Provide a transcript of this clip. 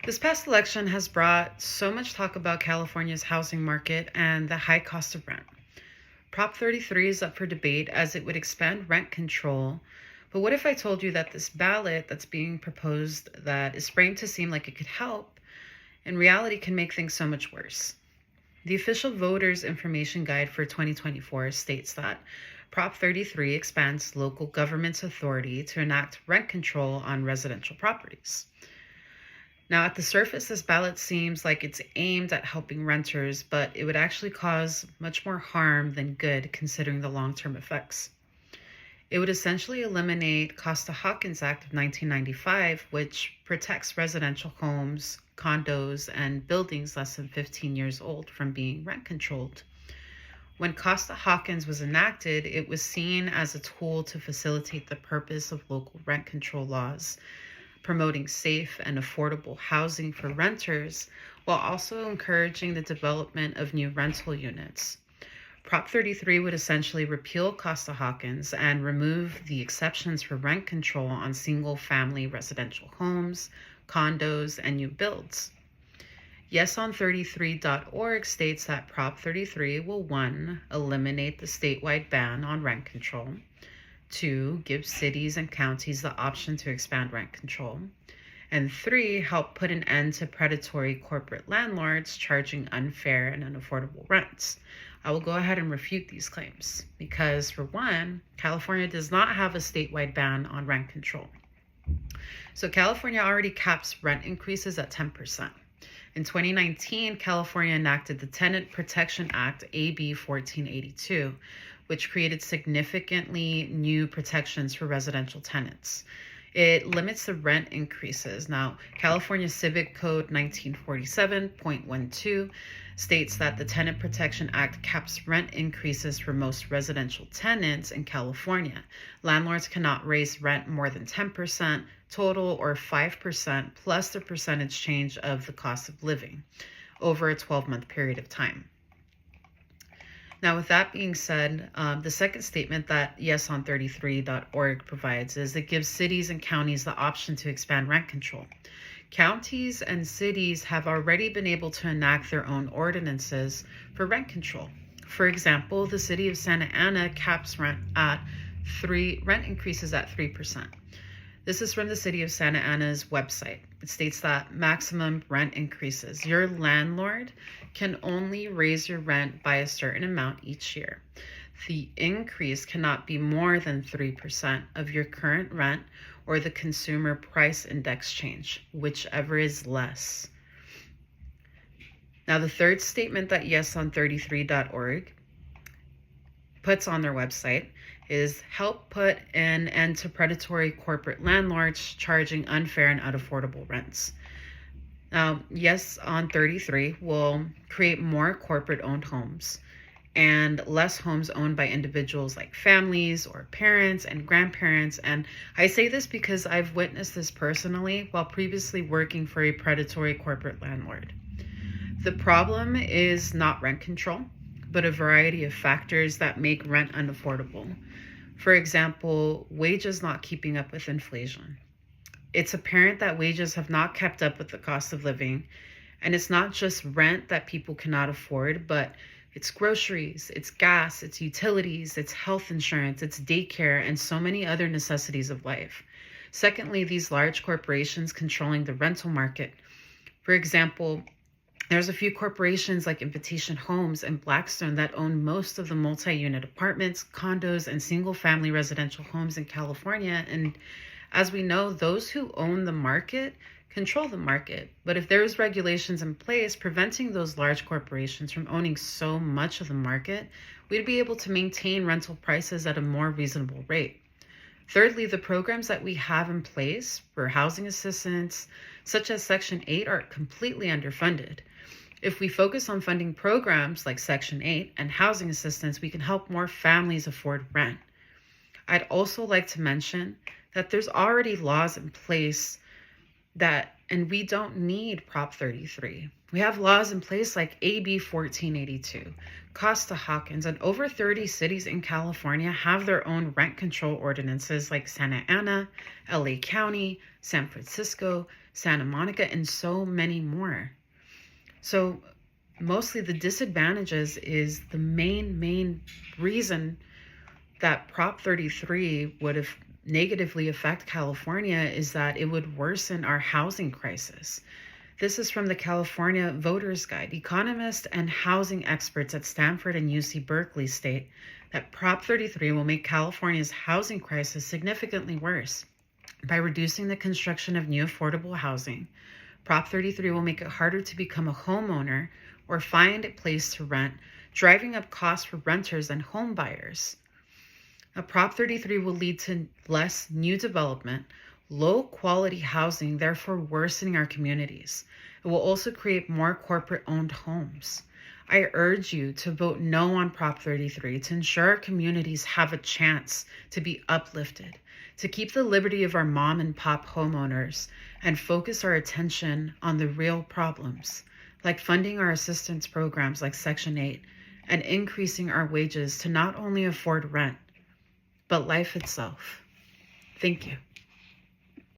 This past election has brought so much talk about California's housing market and the high cost of rent. Prop 33 is up for debate as it would expand rent control. But what if I told you that this ballot that's being proposed that is framed to seem like it could help, in reality can make things so much worse? The official voters information guide for 2024 states that Prop 33 expands local government's authority to enact rent control on residential properties. Now, at the surface, this ballot seems like it's aimed at helping renters, but it would actually cause much more harm than good considering the long term effects. It would essentially eliminate Costa-Hawkins Act of 1995, which protects residential homes, condos, and buildings less than 15 years old from being rent controlled. When Costa-Hawkins was enacted, it was seen as a tool to facilitate the purpose of local rent control laws, promoting safe and affordable housing for renters while also encouraging the development of new rental units. Prop 33 would essentially repeal Costa-Hawkins and remove the exceptions for rent control on single-family residential homes, condos, and new builds. YesOn33.org states that Prop 33 will 1. Eliminate the statewide ban on rent control, 2. Give cities and counties the option to expand rent control, and 3. Help put an end to predatory corporate landlords charging unfair and unaffordable rents. I will go ahead and refute these claims because, for one, California does not have a statewide ban on rent control. So California already caps rent increases at 10%. In 2019, California enacted the Tenant Protection Act, AB 1482, which created significantly new protections for residential tenants. It limits the rent increases. Now, California Civic Code 1947.12 states that the Tenant Protection Act caps rent increases for most residential tenants in California. Landlords cannot raise rent more than 10% total or 5% plus the percentage change of the cost of living over a 12-month period of time. Now, with that being said, the second statement that YesOn33.org provides is it gives cities and counties the option to expand rent control. Counties and cities have already been able to enact their own ordinances for rent control. For example, the city of Santa Ana caps rent increases at 3%. This is from the city of Santa Ana's website. It states that maximum rent increases. Your landlord can only raise your rent by a certain amount each year. The increase cannot be more than 3% of your current rent or the consumer price index change, whichever is less. Now, the third statement that YesOn33.org puts on their website is help put an end to predatory corporate landlords charging unfair and unaffordable rents. Now, YesOn33 will create more corporate-owned homes and less homes owned by individuals like families or parents and grandparents. And I say this because I've witnessed this personally while previously working for a predatory corporate landlord. The problem is not rent control, but a variety of factors that make rent unaffordable. For example, wages not keeping up with inflation. It's apparent that wages have not kept up with the cost of living, and it's not just rent that people cannot afford, but it's groceries, it's gas, it's utilities, it's health insurance, it's daycare, and so many other necessities of life. Secondly, these large corporations controlling the rental market. For example, there's a few corporations like Invitation Homes and Blackstone that own most of the multi-unit apartments, condos, and single-family residential homes in California. And as we know, those who own the market control the market. But if there's regulations in place preventing those large corporations from owning so much of the market, we'd be able to maintain rental prices at a more reasonable rate. Thirdly, the programs that we have in place for housing assistance, such as Section 8, are completely underfunded. If we focus on funding programs like Section 8 and housing assistance, we can help more families afford rent. I'd also like to mention that there's already laws in place and we don't need Prop 33. We have laws in place like AB 1482, Costa-Hawkins, and over 30 cities in California have their own rent control ordinances like Santa Ana, LA County, San Francisco, Santa Monica, and so many more. So mostly the disadvantages is the main reason that Prop 33 would have negatively affect California is that it would worsen our housing crisis. This is from the California Voters Guide. Economists and housing experts at Stanford and UC Berkeley state that Prop 33 will make California's housing crisis significantly worse by reducing the construction of new affordable housing. Prop 33 will make it harder to become a homeowner or find a place to rent, driving up costs for renters and home buyers. Prop 33 will lead to less new development, low quality housing, therefore worsening our communities. It will also create more corporate owned homes. I urge you to vote no on Prop 33 to ensure our communities have a chance to be uplifted, to keep the liberty of our mom and pop homeowners, and focus our attention on the real problems, like funding our assistance programs like Section 8 and increasing our wages to not only afford rent, but life itself. Thank you.